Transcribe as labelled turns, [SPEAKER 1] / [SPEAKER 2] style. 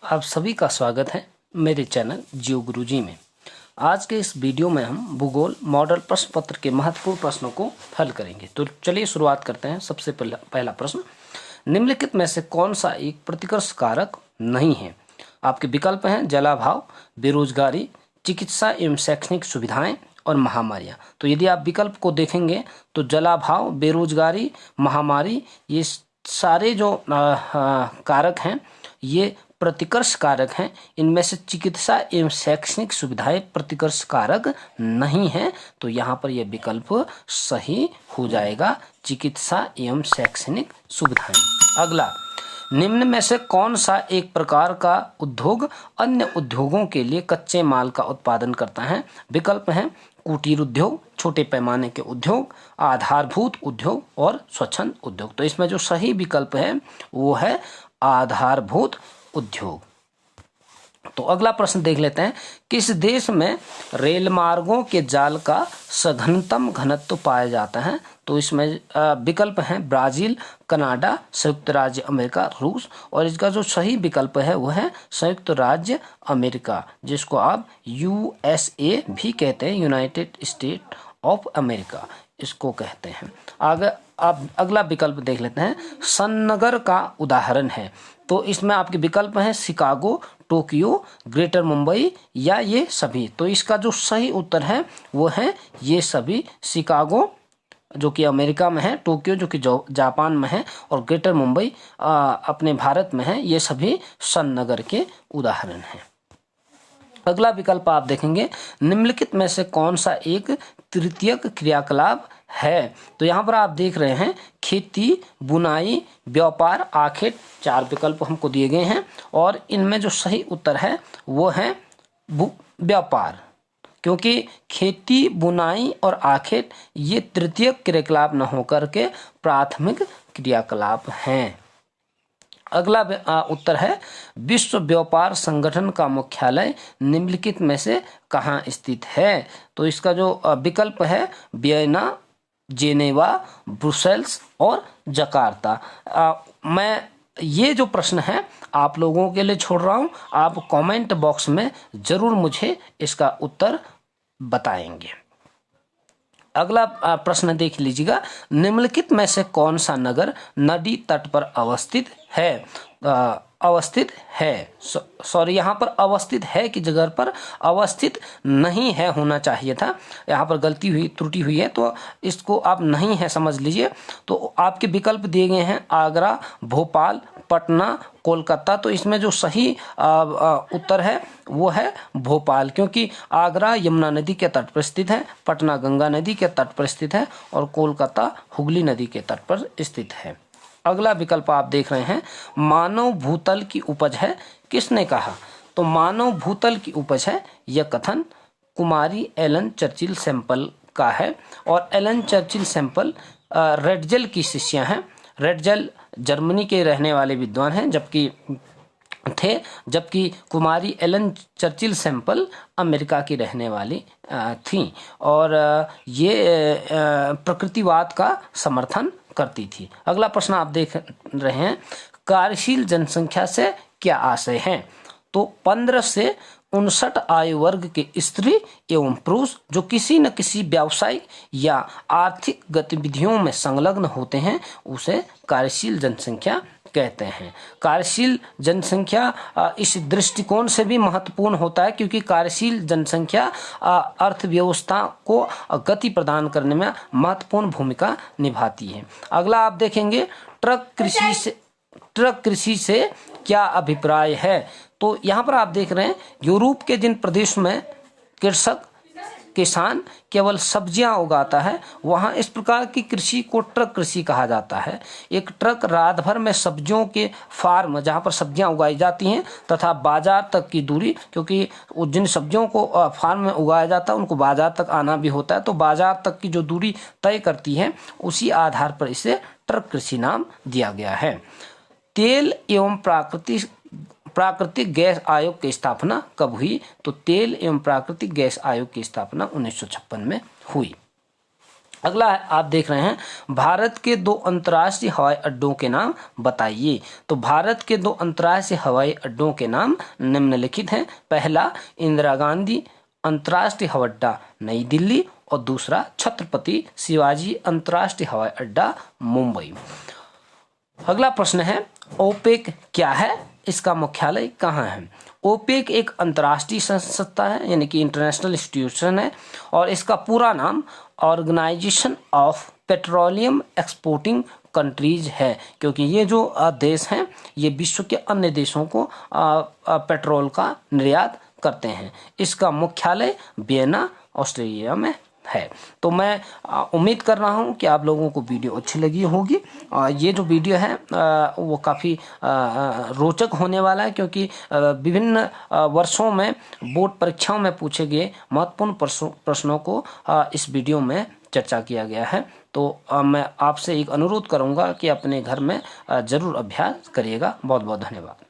[SPEAKER 1] आप सभी का स्वागत है मेरे चैनल जियो गुरुजी में। आज के इस वीडियो में हम भूगोल मॉडल प्रश्न पत्र के महत्वपूर्ण प्रश्नों को हल करेंगे। तो चलिए शुरुआत करते हैं। सबसे पहला प्रश्न, निम्नलिखित में से कौन सा एक प्रतिकर्ष कारक नहीं है? आपके विकल्प हैं जलाभाव, बेरोजगारी, चिकित्सा एवं शैक्षणिक सुविधाएं और महामारियां। तो यदि आप विकल्प को देखेंगे तो जलाभाव, बेरोजगारी, महामारी, ये सारे जो कारक हैं ये प्रतिकर्ष कारक हैं। इनमें से चिकित्सा एवं शैक्षणिक सुविधाएं प्रतिकर्ष कारक नहीं है। तो यहाँ पर यह विकल्प सही हो जाएगा, चिकित्सा एवं शैक्षणिक सुविधाएं। अगला, निम्न में से कौन सा एक प्रकार का उद्योग अन्य उद्योगों के लिए कच्चे माल का उत्पादन करता है? विकल्प हैं कुटीर उद्योग, छोटे पैमाने के उद्योग, आधारभूत उद्योग और स्वच्छंद उद्योग। तो इसमें जो सही विकल्प है वो है आधारभूत उद्योग। तो अगला प्रश्न देख लेते हैं, किस देश में रेल मार्गों के जाल का सघनतम घनत्व पाया जाता है? तो इसमें विकल्प हैं ब्राजील, कनाडा, संयुक्त राज्य अमेरिका, रूस। और इसका जो सही विकल्प है वो है संयुक्त राज्य अमेरिका, जिसको आप USA भी कहते हैं, यूनाइटेड स्टेट ऑफ अमेरिका इसको कहते हैं। आगे आप अगला विकल्प देख लेते हैं, सन्नगर का उदाहरण है। तो इसमें आपके विकल्प हैं शिकागो, टोक्यो, ग्रेटर मुंबई या ये सभी। तो इसका जो सही उत्तर है वो है ये सभी। शिकागो जो कि अमेरिका में है, टोक्यो जो कि जापान में है और ग्रेटर मुंबई अपने भारत में है, ये सभी सन्नगर के उदाहरण हैं। अगला विकल्प आप देखेंगे, निम्नलिखित में से कौन सा एक तृतीयक क्रियाकलाप है? तो यहाँ पर आप देख रहे हैं खेती, बुनाई, व्यापार, आखेट, 4 विकल्प हमको दिए गए हैं और इनमें जो सही उत्तर है वो है व्यापार, क्योंकि खेती, बुनाई और आखेट ये तृतीयक क्रियाकलाप न होकर के प्राथमिक क्रियाकलाप हैं। अगला उत्तर है, विश्व व्यापार संगठन का मुख्यालय निम्नलिखित में से कहाँ स्थित है? तो इसका जो विकल्प है वियना, जेनेवा, ब्रुसेल्स और जकार्ता। मैं ये जो प्रश्न है आप लोगों के लिए छोड़ रहा हूँ, आप कमेंट बॉक्स में जरूर मुझे इसका उत्तर बताएंगे। अगला प्रश्न देख लीजिएगा, निम्नलिखित में से कौन सा नगर नदी तट पर अवस्थित है? अवस्थित है, सॉरी यहाँ पर अवस्थित है की जगह पर अवस्थित नहीं है होना चाहिए था, यहाँ पर गलती हुई, त्रुटि हुई है, तो इसको आप नहीं है समझ लीजिए। तो आपके विकल्प दिए गए हैं आगरा, भोपाल, पटना, कोलकाता। तो इसमें जो सही उत्तर है वो है भोपाल, क्योंकि आगरा यमुना नदी के तट पर स्थित है, पटना गंगा नदी के तट पर स्थित है और कोलकाता हुगली नदी के तट पर स्थित है। अगला विकल्प आप देख रहे हैं, मानव भूतल की उपज है, किसने कहा? तो मानव भूतल की उपज है यह कथन कुमारी एलन चर्चिल सैंपल का है और एलन चर्चिल सैंपल रेडजल की शिष्या हैं। रेडजल जर्मनी के रहने वाले विद्वान हैं जबकि कुमारी एलन चर्चिल सैंपल अमेरिका की रहने वाली थी और ये प्रकृतिवाद का समर्थन करती थी। अगला प्रश्न आप देख रहे हैं, कार्यशील जनसंख्या से क्या आशय है? तो 15 से 59 आयु वर्ग के स्त्री एवं पुरुष जो किसी न किसी व्यावसायिक या आर्थिक गतिविधियों में संलग्न होते हैं उसे कार्यशील जनसंख्या कहते हैं। कार्यशील जनसंख्या इस दृष्टिकोण से भी महत्वपूर्ण होता है क्योंकि कार्यशील जनसंख्या अर्थव्यवस्था को गति प्रदान करने में महत्वपूर्ण भूमिका निभाती है। अगला आप देखेंगे, ट्रक कृषि से क्या अभिप्राय है? तो यहाँ पर आप देख रहे हैं यूरोप के जिन प्रदेशों में किसान केवल सब्जियां उगाता है वहां इस प्रकार की कृषि को ट्रक कृषि कहा जाता है। एक ट्रक रात भर में सब्जियों के फार्म जहां पर सब्जियां उगाई जाती हैं तथा बाजार तक की दूरी, क्योंकि जिन सब्जियों को फार्म में उगाया जाता है उनको बाजार तक आना भी होता है, तो बाजार तक की जो दूरी तय करती है उसी आधार पर इसे ट्रक कृषि नाम दिया गया है। तेल एवं प्राकृतिक गैस आयोग की स्थापना कब हुई? तो तेल एवं प्राकृतिक गैस आयोग की स्थापना 1956 में हुई। अगला है, आप देख रहे हैं भारत के 2 अंतर्राष्ट्रीय हवाई अड्डों के नाम बताइए। तो भारत के 2 अंतर्राष्ट्रीय हवाई अड्डों के नाम निम्नलिखित हैं। पहला इंदिरा गांधी अंतर्राष्ट्रीय हवाई अड्डा नई दिल्ली और दूसरा छत्रपति शिवाजी अंतर्राष्ट्रीय हवाई अड्डा मुंबई। अगला प्रश्न है, ओपेक क्या है, इसका मुख्यालय कहाँ है? ओपेक एक अंतर्राष्ट्रीय संस्था है, यानी कि इंटरनेशनल इंस्टीट्यूशन है, और इसका पूरा नाम organisation of petroleum exporting countries है, क्योंकि ये जो देश हैं ये विश्व के अन्य देशों को पेट्रोल का निर्यात करते हैं। इसका मुख्यालय वियना ऑस्ट्रिया में है। तो मैं उम्मीद कर रहा हूं कि आप लोगों को वीडियो अच्छी लगी होगी। ये जो वीडियो है वो काफ़ी रोचक होने वाला है, क्योंकि विभिन्न वर्षों में बोर्ड परीक्षाओं में पूछे गए महत्वपूर्ण प्रश्नों को इस वीडियो में चर्चा किया गया है। तो मैं आपसे एक अनुरोध करूंगा कि अपने घर में ज़रूर अभ्यास करिएगा। बहुत बहुत धन्यवाद।